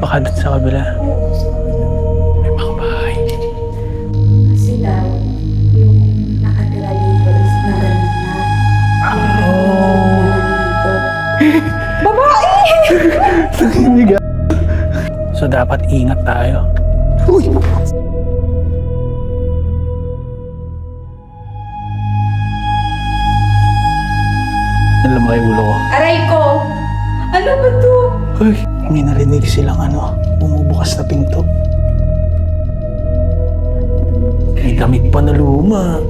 baka dun sa kabila. May mga bahay. Kasi daw, yung nakatira dito is nagaling na. Oh. Babae! So dapat ingat tayo. Uy! Alam mo yung ulo ko. Aray ko! Ano ba to? Uy, may narinig silang bumubukas na pinto. May damit pa na luma.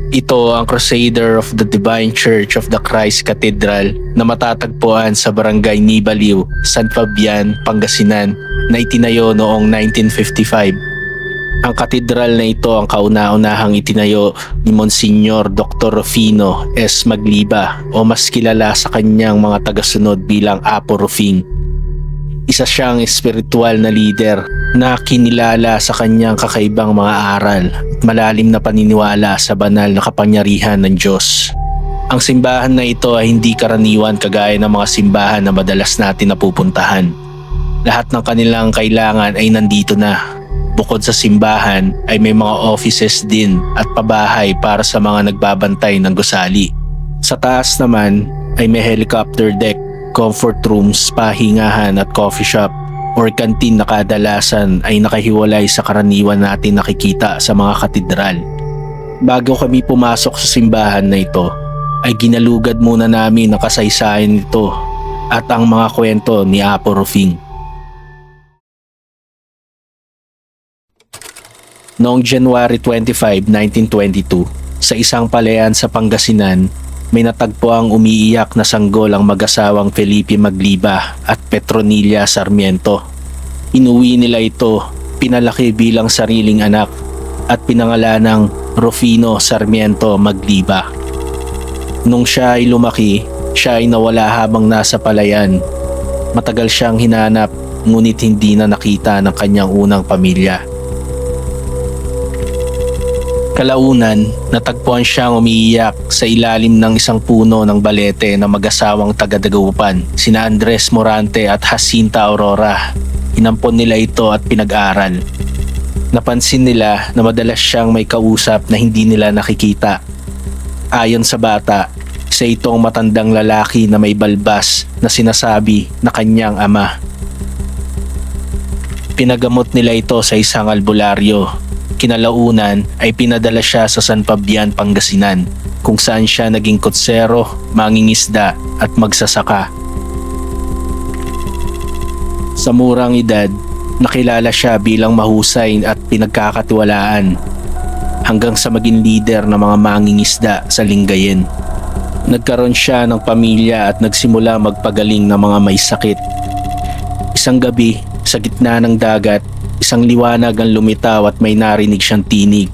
Ito ang Crusader of the Divine Church of the Christ Cathedral na matatagpuan sa Barangay Nibaliw, San Fabian, Pangasinan na itinayo noong 1955. Ang katedral na ito ang kauna-unahang itinayo ni Monsignor Dr. Rufino S. Magliba o mas kilala sa kanyang mga tagasunod bilang Apo Rufing. Isa siyang espiritual na leader na kinilala sa kanyang kakaibang mga aral at malalim na paniniwala sa banal na kapangyarihan ng Diyos. Ang simbahan na ito ay hindi karaniwan kagaya ng mga simbahan na madalas natin napupuntahan. Lahat ng kanilang kailangan ay nandito na. Bukod sa simbahan ay may mga offices din at pabahay para sa mga nagbabantay ng gusali. Sa taas naman ay may helicopter deck, comfort rooms, pahingahan at coffee shop or kantin na kadalasan ay nakahiwalay sa karaniwan natin nakikita sa mga katedral. Bago kami pumasok sa simbahan na ito, ay ginalugad muna namin ang kasaysayan nito at ang mga kwento ni Apo Rufing. Noong January 25, 1922, sa isang palayan sa Pangasinan, may natagpuang umiiyak na sanggol ang mag-asawang Felipe Magliba at Petronilla Sarmiento. Inuwi nila ito, pinalaki bilang sariling anak at pinangalanang Rufino Sarmiento Magliba. Nung siya ay lumaki, siya ay nawala habang nasa palayan. Matagal siyang hinanap ngunit hindi na nakita ng kanyang unang pamilya. Kalaunan, natagpuan siyang umiiyak sa ilalim ng isang puno ng balete ng mag-asawang taga-Dagupan, sina Andres Morante at Jacinta Aurora. Inampon nila ito at pinag-aral. Napansin nila na madalas siyang may kausap na hindi nila nakikita. Ayon sa bata, isa itong matandang lalaki na may balbas na sinasabi na kanyang ama. Pinagamot nila ito sa isang albularyo. Kinalaunan ay pinadala siya sa San Fabian, Pangasinan, kung saan siya naging kutsero, mangingisda at magsasaka. Sa murang edad, nakilala siya bilang mahusay at pinagkakatiwalaan hanggang sa maging leader ng mga mangingisda sa Lingayen. Nagkaroon siya ng pamilya at nagsimula magpagaling ng mga may sakit. Isang gabi, sa gitna ng dagat, isang liwanag ang lumitaw at may narinig siyang tinig.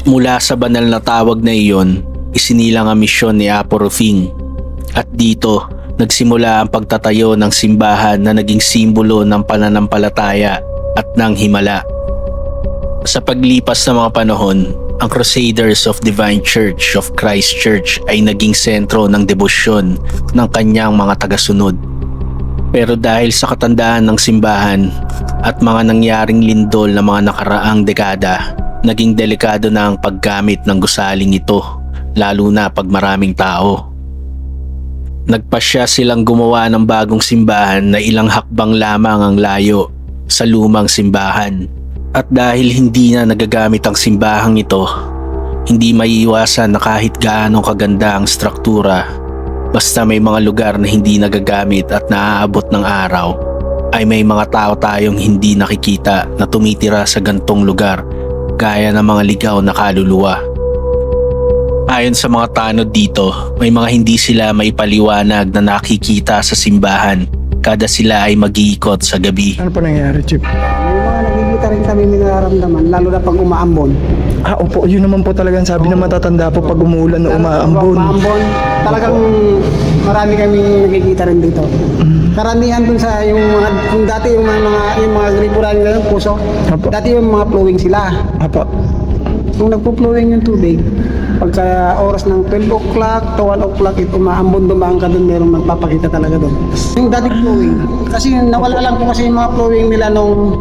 Mula sa banal na tawag na iyon, isinilang ang misyon ni Apo Rufing. At dito, nagsimula ang pagtatayo ng simbahan na naging simbolo ng pananampalataya at ng himala. Sa paglipas ng mga panahon, ang Crusaders of Divine Church of Christ Church ay naging sentro ng debosyon ng kanyang mga tagasunod. Pero dahil sa katandaan ng simbahan at mga nangyaring lindol na mga nakaraang dekada, naging delikado na ang paggamit ng gusaling ito, lalo na pag maraming tao. Nagpasya silang gumawa ng bagong simbahan na ilang hakbang lamang ang layo sa lumang simbahan. At dahil hindi na nagagamit ang simbahang ito, hindi maiiwasan na kahit gaano kaganda ang struktura, basta may mga lugar na hindi nagagamit at naaabot ng araw, ay may mga tao tayong hindi nakikita na tumitira sa gantong lugar gaya ng mga ligaw na kaluluwa. Ayon sa mga tanod dito, may mga hindi sila maipaliwanag na nakikita sa simbahan kada sila ay mag-iikot sa gabi. Ano pa nangyayari, Chip? May mga nakikita rin kami nararamdaman, lalo na pag umaambon. Opo, yun naman po talagang sabi ng matatanda po pag umuulan na umaambon. Umaambon, talagang marami kami nakikita rin dito. Karamihan dun sa yung mga, kung dati yung mga gripuran nila yung puso, Apo. dati yung mga flowing sila. Apo. Kung nagpo-flowing yung tubig, pagka oras ng 12 o'clock to 1 o'clock, ito maambon dumaan ka doon, meron magpapakita talaga doon. Yung dating flowing, kasi nawala lang po kasi yung mga flowing nila nung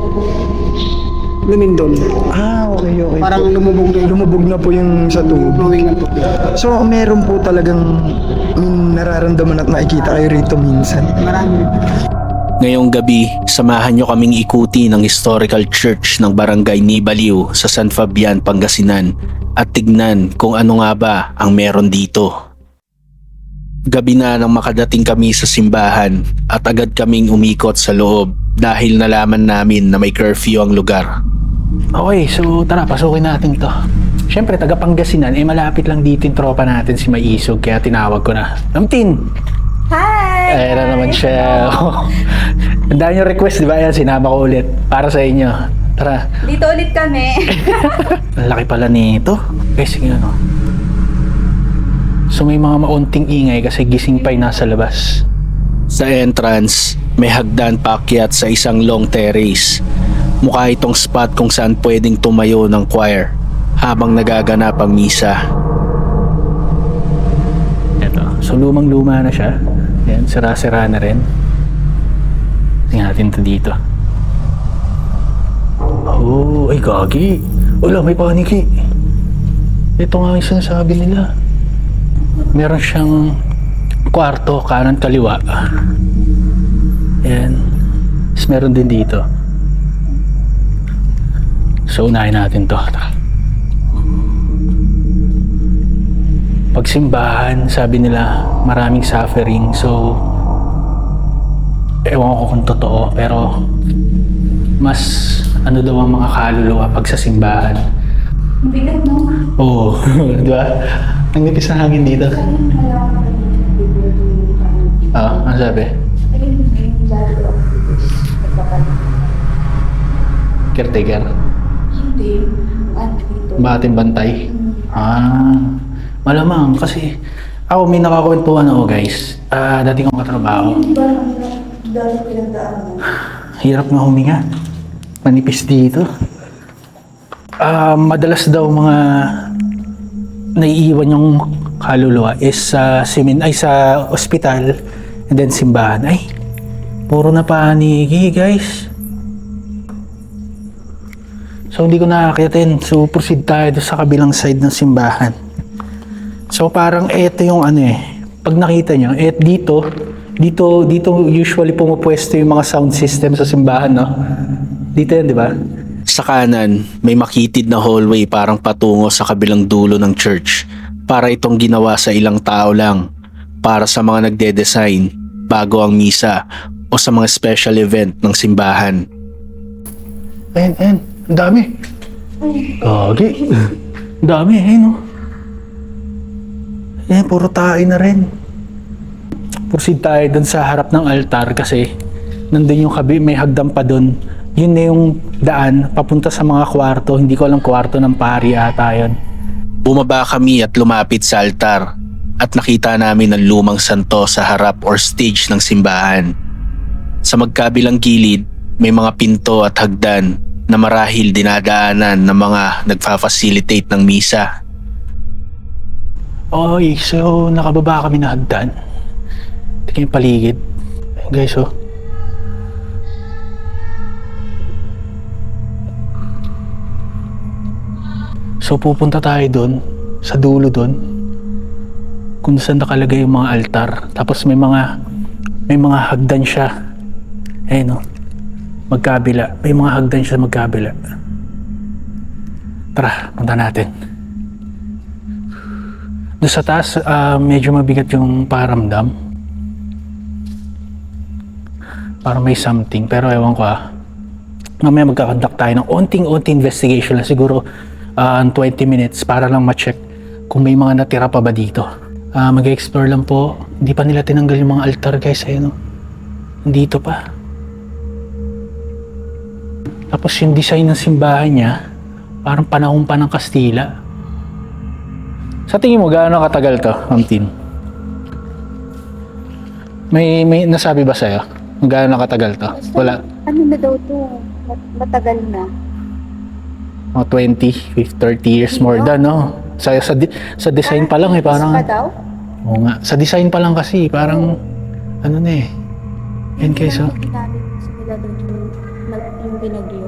lumindol. Okay. Parang lumubog na yung Lumubog na po yung sa tubig. flowing ng tubig. So, meron po talagang nararamdaman at nakikita kayo rito minsan. Marami. Ngayong gabi, samahan nyo kaming ikuti ng historical church ng Barangay Nibaliw sa San Fabian, Pangasinan at tignan kung ano nga ba ang meron dito. Gabi na nang makadating kami sa simbahan at agad kaming umikot sa loob dahil nalaman namin na may curfew ang lugar. Okay, so tara, pasukin natin to. Siyempre, taga Pangasinan, malapit lang dito yung tropa natin si Maisog, kaya tinawag ko na. Namtin! Hi! Ayan na naman siya. Ang dami yung request, di ba? Ayan, sinama ko ulit para sa inyo. Tara. Dito ulit kami. Ang laki pala nito. Guys, sige ano. So may mga maunting ingay kasi gising pa yung nasa labas. Sa entrance, may hagdan paakyat sa isang long terrace. Mukha itong spot kung saan pwedeng tumayo ng choir habang nagaganap ang misa. Ito. So lumang-luma na siya. Ayan, sira-sira na rin. Tingnan natin ito dito. Oh, ay gagi. Wala, may paniki. Ito nga yung sinasabi nila. Meron siyang kwarto, kanan kaliwa. Ayan. Tapos meron din dito. So unahin natin to. Tara. Pagsimbahan, sabi nila maraming suffering. So ewan ko kung totoo, pero mas ano daw ang mga kaluluwa pag sa simbahan. Ang bigat, no? Oo, di ba? Ang nipis ng hangin dito. Ah, ano sabi? Caretaker. Hindi. Ano dito? Bating bantay. Ah, malamang kasi ako may nakakwentuhan ako guys. Dati kong katrabaho. Hindi ba dahil pinagdaan mo? Hirap nga huminga. Manipis dito. Madalas daw mga naiiwan yung kaluluwa is sa sa ospital and then simbahan. Ay, puro na paniki guys. So hindi ko nakakyatin. So proceed tayo doon sa kabilang side ng simbahan. So parang eto yung ano pag nakita nyo, dito usually pumupwesto yung mga sound system sa simbahan, no? Dito yan, di ba? Sa kanan, may makitid na hallway parang patungo sa kabilang dulo ng church. Para itong ginawa sa ilang tao lang. Para sa mga nagde-design bago ang misa o sa mga special event ng simbahan. Ayan. Ang dami. Gagi. Ang dami, no? Ayan, puro tayo na rin. Proceed tayo dun sa harap ng altar kasi nandun yung may hagdan pa dun. Yun na yung daan papunta sa mga kwarto. Hindi ko alam kwarto ng pari ata yun. Bumaba kami at lumapit sa altar at nakita namin ang lumang santo sa harap or stage ng simbahan. Sa magkabilang gilid, may mga pinto at hagdan na marahil dinadaanan ng mga nagfa-facilitate ng misa. Okay, so nakababa kami na hagdan. Tingnan yung paligid. Guys, oh. So pupunta tayo doon, sa dulo doon, kung saan nakalagay yung mga altar. Tapos may mga hagdan siya. Ayun, oh. Magkabila. May mga hagdan siya magkabila. Tara, punta natin. Doon sa taas, medyo mabigat yung paramdam. Parang may something, pero ewan ko mamaya magkakonduct tayo ng onting-onting investigation lang, siguro 20 minutes para lang ma-check kung may mga natira pa ba dito. Mag-explore lang po. Hindi pa nila tinanggal yung mga altar guys, ayun, dito pa. Tapos yung design ng simbahan niya parang panahon pa ng Kastila. Sa tingin mo gaano katagal to, Ma'am Tin? May nasabi ba sa'yo? Gaano katagal to? Wala. Ano na daw to? Matagal na. Mga 20, 30 years more than, no? Sa design pa lang eh, parang... Pa daw? Oo nga. Sa design pa lang kasi, parang... Ano na eh. Yan guys, oh. Ginamit sila doon yung binagyo.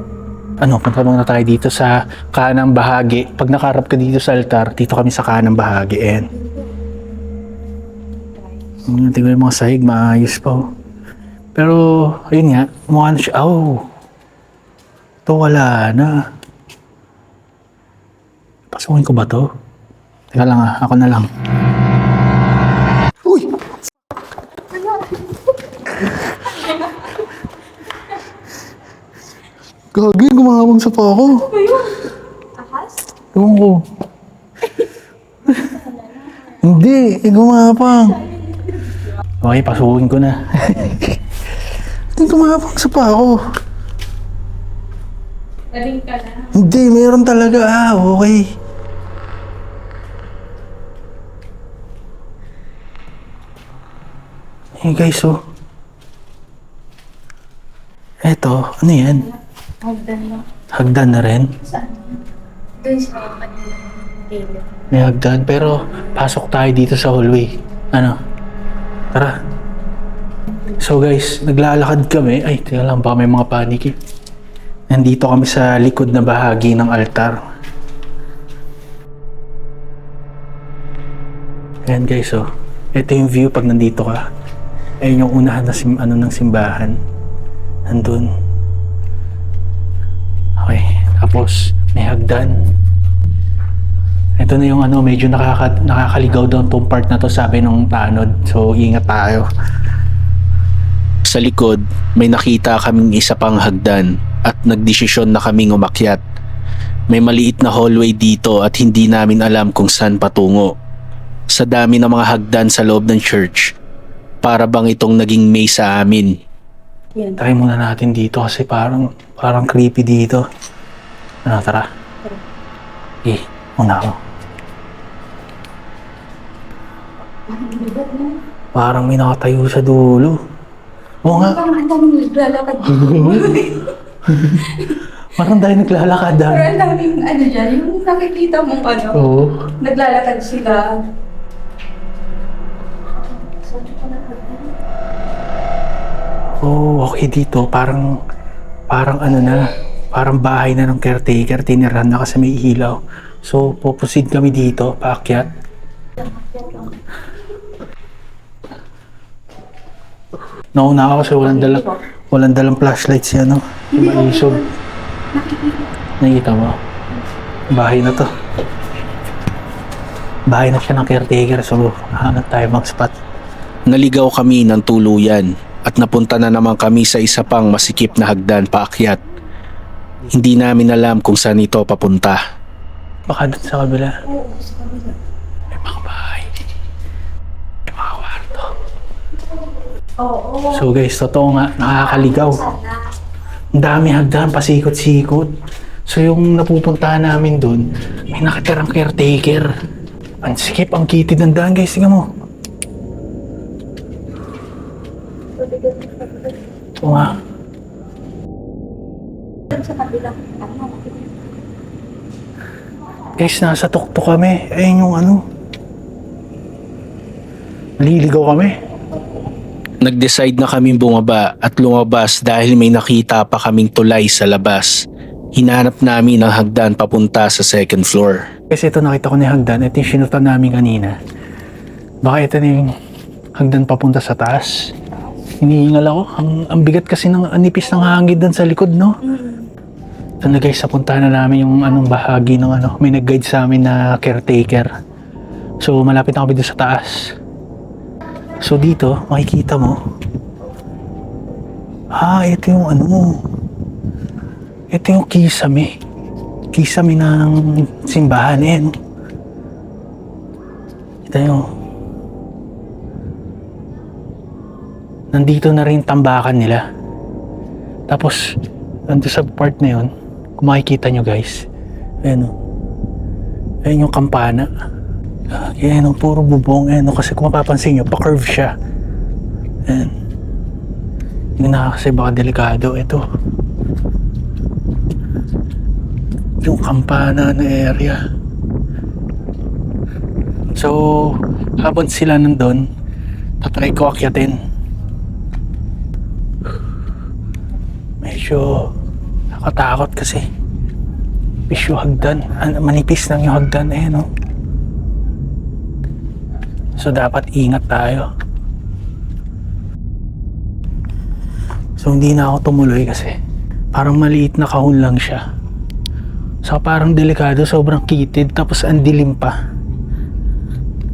Ano, punta muna tayo dito sa kanang bahagi. Pag nakaharap ka dito sa altar, dito kami sa kanang bahagi. Ayan. Tingnan yung mga sahig, maayos pa, oh. Pero, ayun nga, mukha na siya. Oh! Ito wala na. Pasukin ko ba to? Teka lang ako na lang. Uy! Gagi, gumawang sa pa ako. Ahas? Ewan ko. Hindi, gumapang. Okay, pasukin ko na. Hindi gumapang sa pa ako. Galing ka na. Hindi, meron talaga. Okay. Hey guys, oh. Eto, ano yan? Hagdan na. Hagdan na rin. Saan? Doon sa kanila. Gilid. May hagdan, pero pasok tayo dito sa hallway. Ano? Tara. So guys, naglalakad kami. Ay, tingnan lang, baka may mga panic eh. Nandito kami sa likod na bahagi ng altar. Ayan guys, oh. Ito yung view pag nandito ka. Ayun yung unahan na ng simbahan. Nandun. Okay, tapos may hagdan. Ito na yung medyo nakakaligaw daw tong part na to, sabi nung tanod. So, ingat tayo. Sa likod, may nakita kaming isa pang hagdan at nagdesisyon na kaming umakyat. May maliit na hallway dito at hindi namin alam kung saan patungo. Sa dami ng mga hagdan sa loob ng church, para bang itong naging may sa amin. Yan. Try muna natin dito kasi parang creepy dito. Ano, tara. Una ako. Parang may nakatayo sa dulo. Oo nga. Parang ang daming naglalakad. Parang dahil naglalakad. Pero ang daming ano dyan, yung nakikita mong Oo. naglalakad sila. Oh, okay dito. Parang ano na. Parang bahay na ng caretaker. Tinirahan na kasi may ilaw. So, puproceed kami dito. Paakyat. Nauna ako kasi walang dalang flashlight siya, no? Yung maisog. Nakita mo? Bahay na to. Bahay na siya ng caretaker. So, hanap tayo mag-spot. Naligaw kami ng tuluyan at napunta na naman kami sa isa pang masikip na hagdan paakyat. Hindi namin alam kung saan ito papunta. Baka doon sa kabila. Oo, sa kabila. May mga bahay. May mga kwarto. Oo. So guys, totoo nga, nakakaligaw. Sana. Ang dami hagdan, pasikot-sikot. So yung napupuntahan namin doon, may nakatirang caretaker. Ang sikip, ang kitid ng daan guys, tingnan mo. Oo nga. Sa kabila. Ano? Guys, nasa tuktok kami. Ayun yung naliligaw kami. Nag-decide na kaming bumaba at lumabas dahil may nakita pa kaming tulay sa labas. Hinanap namin ang hagdan papunta sa second floor. Kasi ito nakita ko ni hagdan. Ito yung sinutan namin kanina. Baka ito na yung hagdan papunta sa taas. Hinihingal ako. Ang bigat kasi ng nipis ng hangin doon sa likod, no? Ito na guys, napuntahan na namin yung bahagi ng may nag-guide sa amin na caretaker. So malapit na kami doon sa taas. So dito, makikita mo. Ito yung ito yung kisame. Kisame ng simbahan. Ayan. Kita nyo. Nandito na rin tambakan nila. Tapos, nandito sa part na yun, kung makikita nyo guys, ayan o. Ayan yung kampana. Ayan o, puro bubong. Ayan o, kasi kung mapapansin nyo, pa-curve siya. Ayan. Yun na kasi baka delikado. Ito. Yung kampana na area. So, habang sila nandun, tatry ko akyatin. Medyo nakatakot kasi. Manipis yung hagdan. Manipis lang yung hagdan no? So, dapat ingat tayo. So, hindi na ako tumuloy kasi parang maliit na kahon lang siya. So, parang delikado, sobrang kitid, tapos ang dilim pa.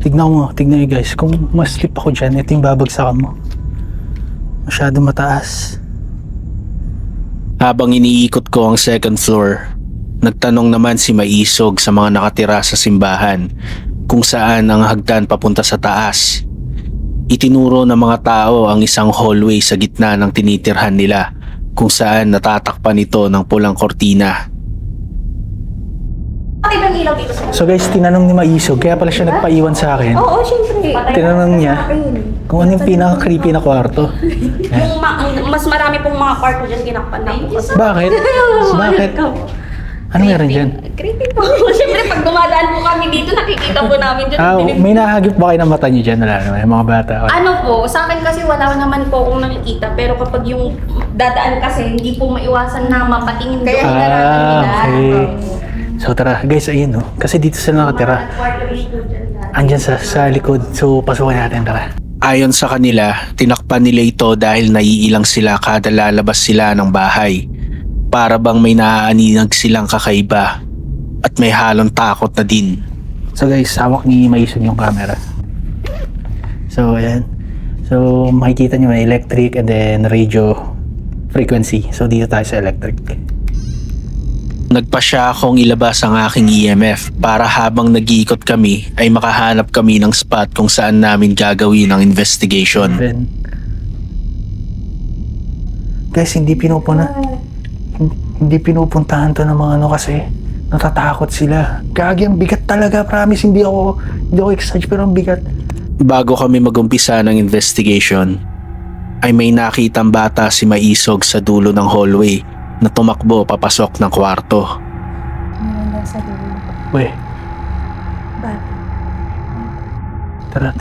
Tignan nyo guys, kung ma-slip ako dyan, ito yung babagsakan mo. Masyado mataas. Habang iniikot ko ang second floor, nagtanong naman si Maisog sa mga nakatira sa simbahan kung saan ang hagdan papunta sa taas. Itinuro ng mga tao ang isang hallway sa gitna ng tinitirhan nila kung saan natatakpan ito ng pulang kortina. Bakit ang ilaw dito sa So guys, tinanong ni Maisog, kaya pala siya nagpaiwan sa akin. Oo, syempre. Tinanong niya kung ano yung pinaka-creepy na kwarto. Yung mas marami pong mga kwarto dyan ginakpan na po kasi. Bakit? Bakit? Ano meron dyan? Creepy po. Siyempre pag dumadaan po kami dito, nakikita po namin dyan. May nahagip ba kayo ng mata niyo dyan? Wala naman, yung mga bata. Ano po, sa akin kasi wala naman po akong nakikita. Pero kapag yung dadaan kasi, hindi po maiwasan na mapatingin doon. Okay. So tara, guys, ayun kasi dito sila nakatira. Andyan sa likod. So pasukan natin, tara. Ayon sa kanila, tinakpan nila ito dahil naiilang sila kada lalabas sila ng bahay. Para bang may naaaninag silang kakaiba at may halong takot na din. So guys, hawak ni Maisog yung camera. So ayan. So makikita nyo may electric and then radio frequency. So dito tayo sa electric. Nagpa siya akong ilabas ang aking EMF para habang nag-iikot kami ay makahanap kami ng spot kung saan namin gagawin ang investigation. Then, guys, hindi pinupuntahan to ng mga kasi natatakot sila. Gagi, ang bigat talaga, promise. Hindi ako exaggerate, pero ang bigat. Bago kami mag-umpisa ng investigation, ay may nakitang bata si Maisog sa dulo ng hallway na tumakbo papasok ng kwarto. Meron lang sa dulo. Weh, Bakit? tara.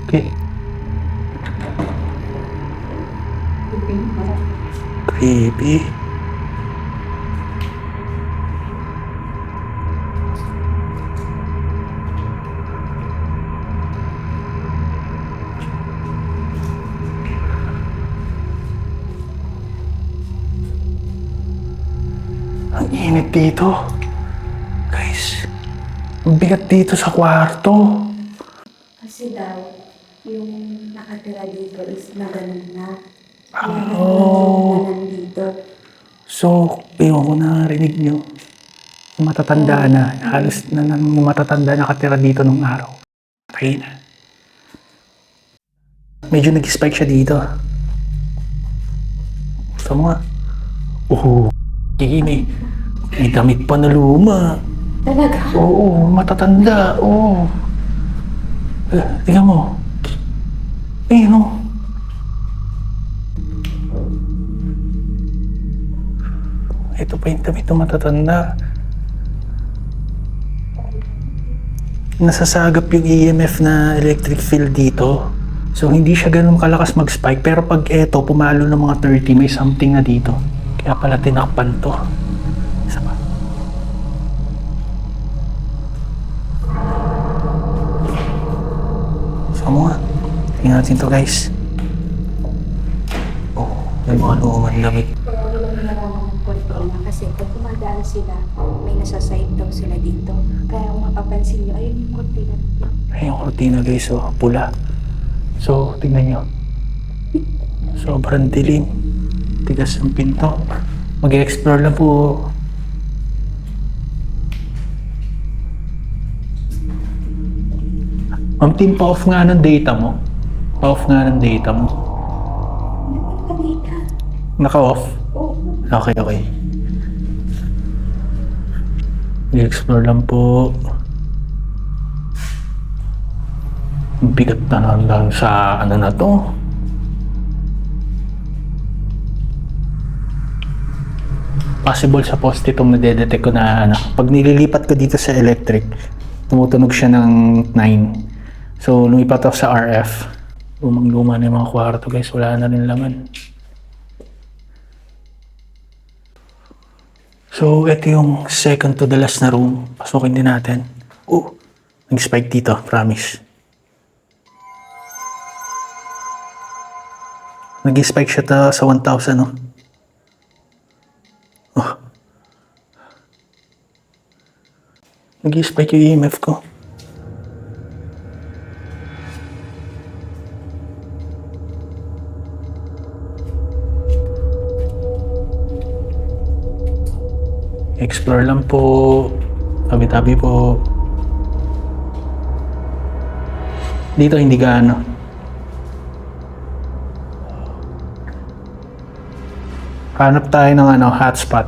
Okay. Creepy. Ang init dito. Guys, ang bigat dito sa kwarto. Kasi daw, yung nakatira dito is na ganun na. Oh. Na nandito. So, yung ko narinig nyo, matatanda na, halos na matatanda nakatira dito nung araw. Patay na. Medyo nag-spike siya dito. Gusto mo nga? May damit pa na luma. Talaga? Oo, matatanda. Oo. Tingnan mo. Ayun o. Ito pa yung damit na matatanda. Nasasagap yung EMF na electric field dito. So hindi siya ganun kalakas mag-spike. Pero pag eto, pumalo ng mga 30, may something na dito. Kaya pala tinakpan to. Isa pa. So nga. Tingnan natin to guys. Oh, may mga lumang damit. Kaya nila naraman ng kortina kasi pag kumadaan sila, may nasa-side daw sila dito. Kaya kung mapapansin nyo, ayun yung kortina. Ayun yung kortina guys, oh, pula. So, tingnan nyo. Sobrang dilim. Tigas ng pinto. Mag-explore lang po. Ma'am Tim, pa-off nga ng data mo. Pa-off nga ng data mo. Kanina. Naka-off? Oo. Okay. Mag-explore lang po. Bigat na lang sa ano na to. Possible sa poste itong nadedetect ko na ano. Pag nililipat ko dito sa electric, tumutunog siya ng 9. So, lumipat ako sa RF. Lumang-luma na yung mga kwarto guys. Wala na rin laman. So, ito yung second to the last na room. Pasukin din natin. Oh, nag-spike dito. Promise. Nag-spike siya sa 1,000, no? Oh. Nag-spike yung EMF ko. Explore lang po. Tabi-tabi po. Dito hindi gaano. Hanap tayo ng ano, hotspot.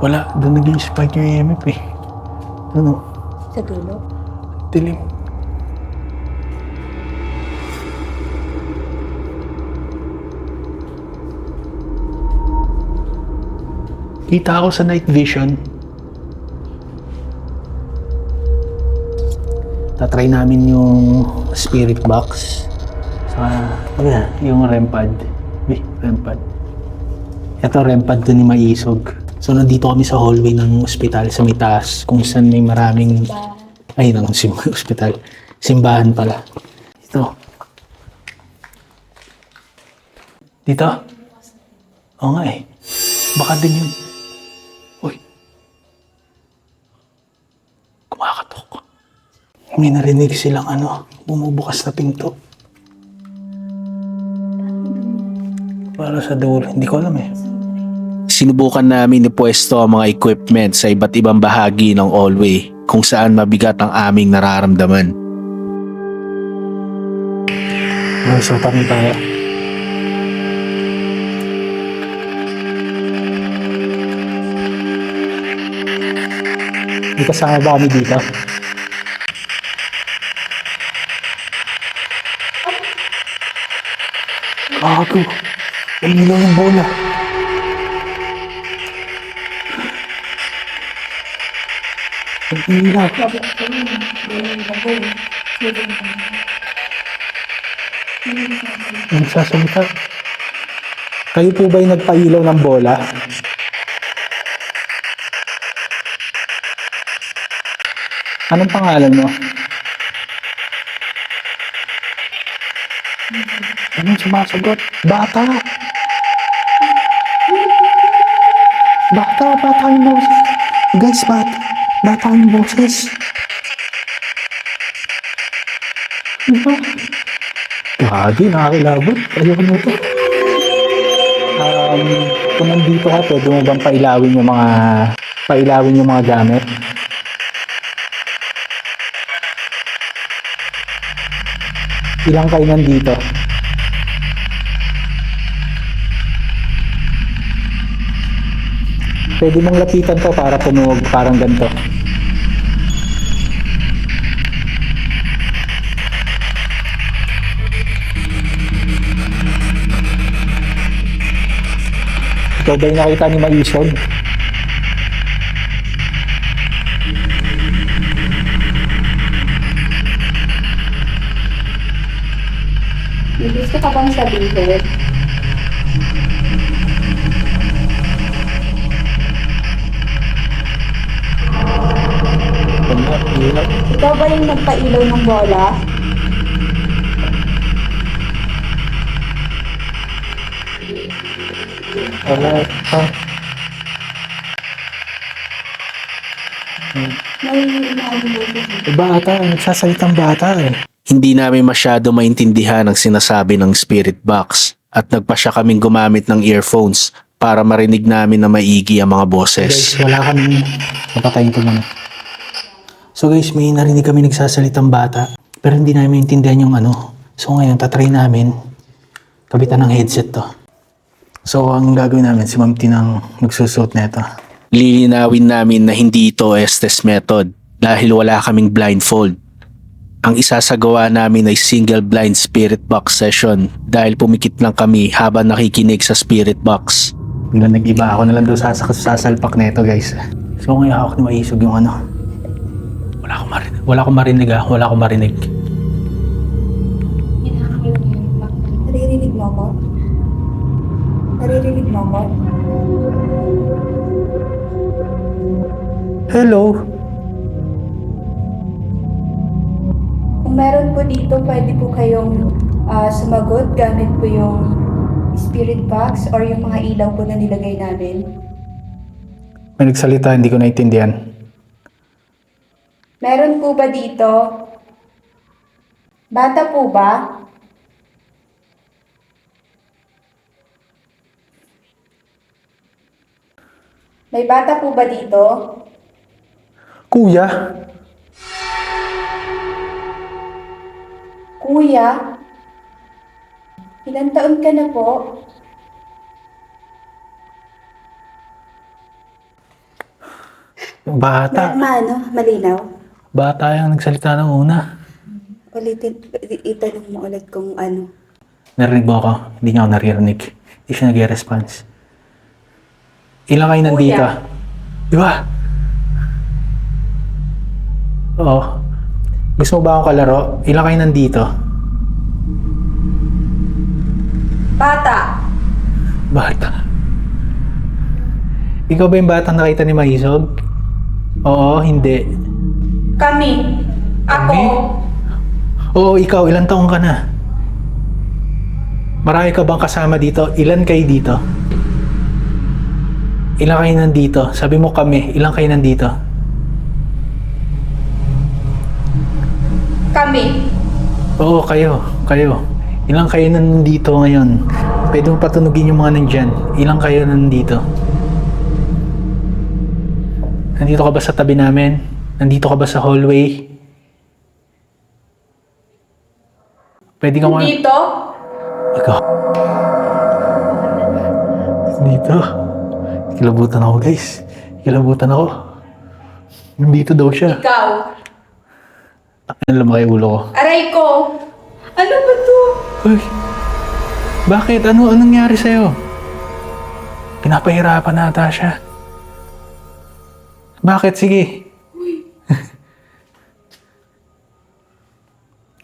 Wala, doon nag-i-spike yung EMF eh. Ano? Sa dulo. Dilim. Kita ako sa night vision. Tatry namin yung spirit box. Saka, yung REM pad. REM pad. Ito REM pad to ni Maisog. So, nandito kami sa hallway ng ospital sa Mitas, kung saan may maraming... Ay, ng ospital. Simbahan pala. Ito. Dito? Oo nga eh. Baka din yun. Uy. Kumakatok. May narinig silang ano, bumubukas na pinto. Para sa dulo, hindi ko alam eh. Sinubukan namin ipwesto ang mga equipment sa iba't ibang bahagi ng hallway kung saan mabigat ang aming nararamdaman. Okay, so kami tayo. May kasama ba kami dito? Gago. Umilaw yung bola. Umilaw. Ang sasalita. Kayo po ba yung nagpailaw ng bola? Anong pangalan mo? Anong sumasagot? Bata! Bata yung boses. Guys, bata yung boses. Diba? Gagi, nakakilabot. Ayoko na ito. Kung nandito ka, pwede mo bang pailawin yung mga gamit? Ilang kayo nandito? Pwede mong lapitan to para tumunog parang ganito. Ikaw ba yung nakita ni Maisog? May gusto ka bang sabihin? Ikaw ba yung nagpailaw ng bola? Wala. Bata, nagsasalitang bata eh. Hindi namin masyado maintindihan ang sinasabi ng spirit box at nagpa siya kaming gumamit ng earphones para marinig namin na maigi ang mga boses. Guys, wala kami. Napatayin ko muna. So guys, may narinig kami nagsasalitang bata. Pero hindi namin maintindihan yung ano. So ngayon, tatry namin. Kabitan ng headset to. So ang gagawin namin, si Ma'am Tin ang nagsusuot na ito. Lilinawin namin na hindi ito Estes method dahil wala kaming blindfold. Ang isasagawa namin ay single blind spirit box session dahil pumikit lang kami habang nakikinig sa spirit box. Biglang nag-iba ako na lang doon sasalpak na ito guys. So ngayon hawak ni Maisog yung ano. Wala akong marinig ah. Wala akong marinig. Naririnig mo ako? Naririnig mo ako? Hello? Kung meron po dito, pwede po kayong sumagot gamit po yung spirit box or yung mga ilaw po na nilagay namin. May nagsalita, hindi ko naintindihan. Meron po ba dito? Bata po ba? May bata po ba dito? Kuya? Kuya? Ilan taon ka na po? Bata. Malinaw? Bata yung nagsalita ng una. Ulitin, itanong mo ulit kung ano. Narinig mo ako? Hindi niya ako naririnig. Hindi siya nag-response. Ilan kayo nandito? Di ba? Oo. Gusto mo ba akong kalaro? Ilan kayo nandito? Bata! Bata. Ikaw ba yung batang nakita ni Maisog? Oo, hindi. Kami! Ako! Kami? Oo, ikaw. Ilan taong ka na? Marami ka bang kasama dito? Ilan kayo dito? Ilan kayo nandito? Sabi mo kami, ilan kayo nandito? Kami! Oo, kayo. Ilan kayo nandito ngayon? Pwede mo patunugin yung mga nandyan. Ilan kayo nandito? Nandito ka ba sa tabi namin? Nandito ka ba sa hallway? Pwede ka Dito? Ikaw. Dito. Kilabutan ako guys. Kilabutan ako. Nandito daw siya. Ikaw! Ano lang kayo ulo ko? Aray ko! Ano ba to? Uy. Bakit? Anong nangyari sa'yo? Pinapahirapan na ata siya. Bakit? Sige.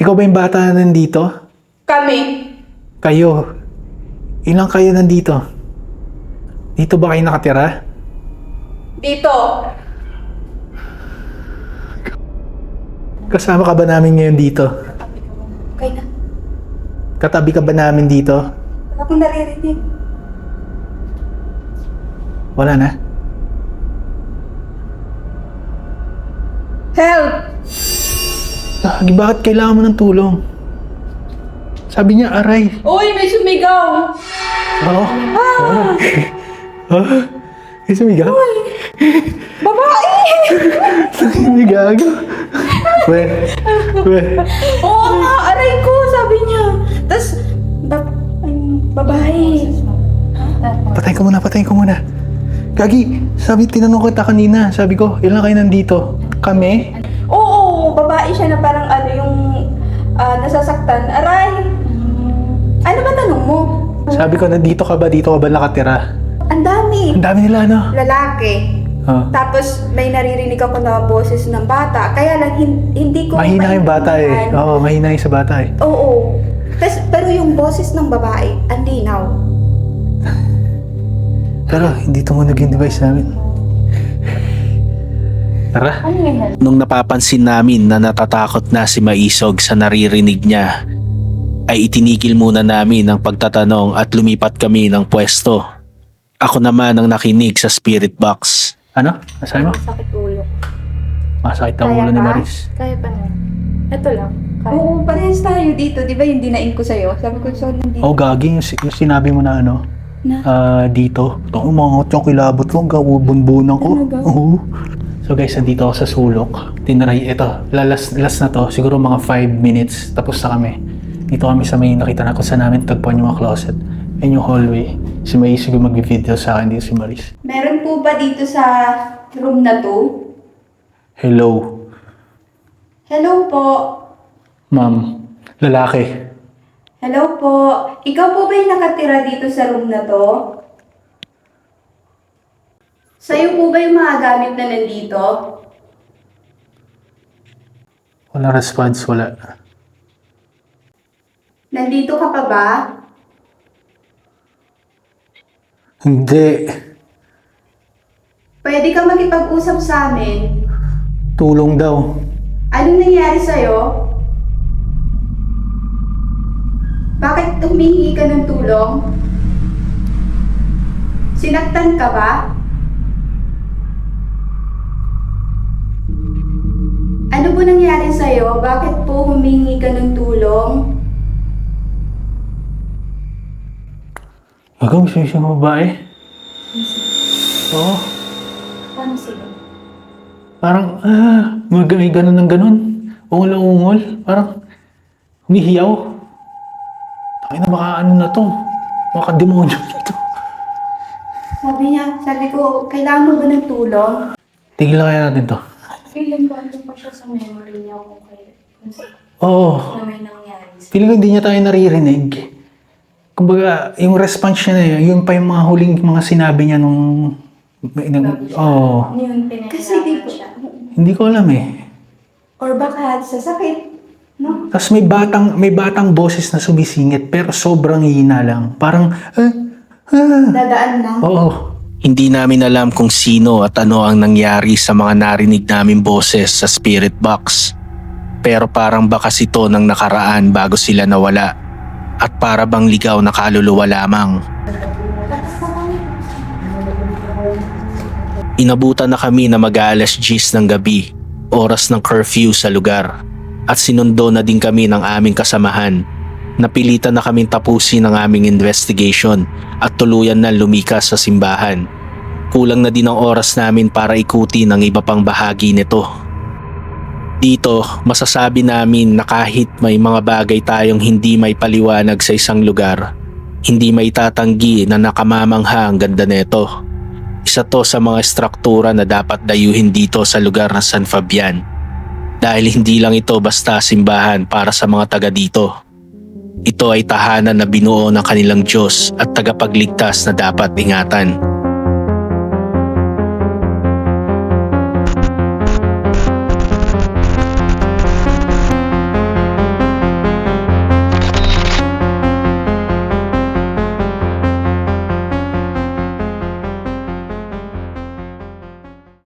Ikaw ba yung bata na nandito? Kami! Kayo. Ilang kayo nandito? Dito ba kayo nakatira? Dito! Kasama ka ba namin ngayon dito? Okay na. Katabi ka ba namin dito? Wala akong naririnig. Wala na? Help! Lagi, bakit kailangan mo ng tulong? Sabi niya, aray. Uy, may sumigaw! Oo. Ah! May sumigaw? Babae! Hindi gago. We. Oo nga, aray ko, sabi niya. Tapos, babae. Patayin ko muna. Gagi, tinanong kita kanina. Sabi ko, ilan kayo nandito? Kami? Oo, babae siya na parang yung nasasaktan. Aray! Ano ba tanong mo? Sabi ko, nandito ka ba? Dito ka ba nakatira? Ang dami. Ang dami nila, no? Lalaki. Oh. Tapos may naririnig ako na boses ng bata. Kaya lang hindi ko Mahina yung bata eh. maintindihan. Oo, mahina yung sa bata eh. Oo. Pero yung boses ng babae, ang linaw. Pero hindi tumunog yung device namin. Tara. Nung napapansin namin na natatakot na si Maisog sa naririnig niya, ay itinigil muna namin ang pagtatanong at lumipat kami ng pwesto. Ako naman ang nakinig sa spirit box. Ano? Nasaan mo? Sakit ulo. Masakit ang ulo ni Maris. Kaya pa na. Ito lang. Kaya. Oo, parehas tayo dito. Di ba yung dinain ko sa'yo? Sabi ko, so nandito. Oh, gagi. Yung sinabi mo na ano? Dito. Ito, umangot yung kilabot ko. Bunbunan ko. Oo. So guys, nandito ako sa sulok. Tinaray, ito. Last na to. Siguro mga 5 minutes. Tapos na kami. Dito kami sa may nakita na kung saan namin tagpuan yung mga closet. Ayun yung hallway. Si May siguro mag-video sa akin, hindi si Maris. Meron po ba dito sa room na to? Hello, Hello po. ma'am. Lalaki. Hello po. Ikaw po ba yung nakatira dito sa room na to? Sa'yo po ba yung mga gamit na nandito? Wala response, wala. Nandito ka pa ba? Hindi. Pwede ka makipag-usap sa amin. Tulong daw. Anong nangyari sa'yo? Bakit humihingi ka ng tulong? Sinaktan ka ba? Ano po nangyari sa'yo? Bakit po humingi ka ng tulong? Hanggang siya siyang babae. Oo. Paano sila? Parang, may ganun ng ganun. Ungol. Parang, humihiyaw. Tayo na baka ano na to. Baka demonyo na to. Sabi ko, kailangan mo ba ng tulong? Tigil na kaya natin to. Feeling ko ano pa siya sa memory niya kung Oo. na may nangyari. Feeling ko hindi niya tayo naririnig. Kumbaga, yung response niya na yun pa yung mga huling mga sinabi niya nung... Oo. Yun, Kasi di pinahirapan po, siya. Hindi ko alam eh. or baka sa sakit, no? Tapos may batang boses na sumisingit pero sobrang hina lang. Parang, Dadaan lang. oo. Hindi namin alam kung sino at ano ang nangyari sa mga narinig naming boses sa spirit box. Pero parang bakas ito ng nakaraan bago sila nawala. At para bang ligaw na kaluluwa lamang. Inabutan na kami na mag-aalas 10 ng gabi, oras ng curfew sa lugar. At sinundo na din kami ng aming kasamahan. Napilitan na kaming tapusin ang aming investigation at tuluyan na lumikas sa simbahan. Kulang na din ang oras namin para ikutin ang iba pang bahagi nito. Dito, masasabi namin na kahit may mga bagay tayong hindi may paliwanag sa isang lugar, hindi may tatanggi na nakamamangha ang ganda nito. Isa to sa mga struktura na dapat dayuhin dito sa lugar ng San Fabian. Dahil hindi lang ito basta simbahan para sa mga taga dito. Ito ay tahanan na binuo ng kanilang Diyos at tagapagligtas na dapat ingatan.